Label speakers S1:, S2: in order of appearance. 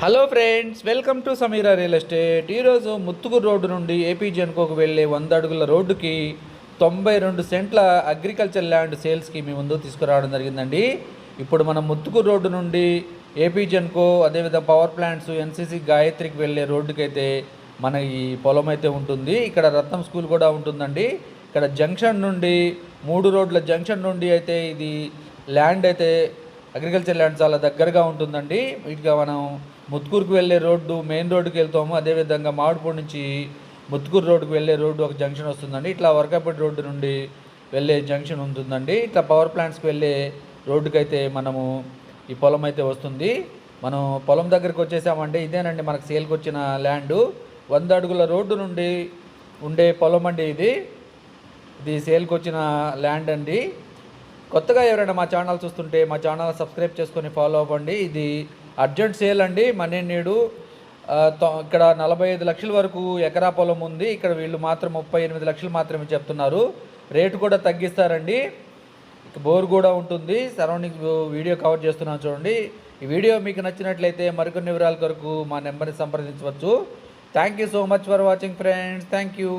S1: Hello friends, welcome to Sameera real estate. ఈరోజు Muthukuru road నుండి AP జెన్కోకు వెళ్ళే 100 అడుగుల రోడ్డుకి 92 సెంట్ల అగ్రికల్చర్ ల్యాండ్ సేల్స్కి మీ ముందు తీసుకురావడం జరిగిందండి. ఇప్పుడు మనం ముత్తుకూరు రోడ్డు నుండి ఏపీ జెన్కో, అదేవిధంగా పవర్ ప్లాంట్స్, ఎన్సీసీ గాయత్రికి వెళ్ళే రోడ్డుకైతే మన ఈ పొలం అయితే ఉంటుంది. ఇక్కడ రత్నం స్కూల్ కూడా ఉంటుందండి. ఇక్కడ జంక్షన్ నుండి 3 రోడ్ల జంక్షన్ నుండి అయితే ఇది ల్యాండ్ అయితే అగ్రికల్చర్ ల్యాండ్ చాలా దగ్గరగా ఉంటుందండి. వీటిగా మనం ముత్తుకూరుకు వెళ్ళే రోడ్డు మెయిన్ రోడ్డుకి వెళ్తాము. అదేవిధంగా మామిడిపూడి నుంచి ముత్తుకూరు రోడ్డుకు వెళ్ళే రోడ్డు ఒక జంక్షన్ వస్తుందండి. ఇట్లా వర్కాపేట రోడ్డు నుండి వెళ్ళే జంక్షన్ ఉంటుందండి. ఇట్లా పవర్ ప్లాంట్స్కి వెళ్ళే రోడ్డుకి అయితే మనము ఈ పొలం అయితే వస్తుంది. మనం పొలం దగ్గరికి వచ్చేసామంటే ఇదేనండి మనకు సేల్కి వచ్చిన ల్యాండు. 100 అడుగుల రోడ్డు నుండి ఉండే పొలం అండి ఇది సేల్కి వచ్చిన ల్యాండ్ అండి. కొత్తగా ఎవరైనా మా ఛానల్ చూస్తుంటే మా ఛానల్ సబ్స్క్రైబ్ చేసుకొని ఫాలో అవ్వండి. ఇది అర్జెంట్ సేల్ అండి. మనీ నీడు ఇక్కడ 45 లక్షల వరకు ఎకరా పొలం ఉంది. ఇక్కడ వీళ్ళు మాత్రం 38 లక్షలు మాత్రమే చెప్తున్నారు. రేటు కూడా తగ్గిస్తారండి. బోర్ కూడా ఉంటుంది. సరౌండింగ్ వీడియో కవర్ చేస్తున్నాను చూడండి. ఈ వీడియో మీకు నచ్చినట్లయితే మరికొన్ని వివరాల కొరకు మా నెంబర్ని సంప్రదించవచ్చు. Thank you so much for watching friends. Thank you.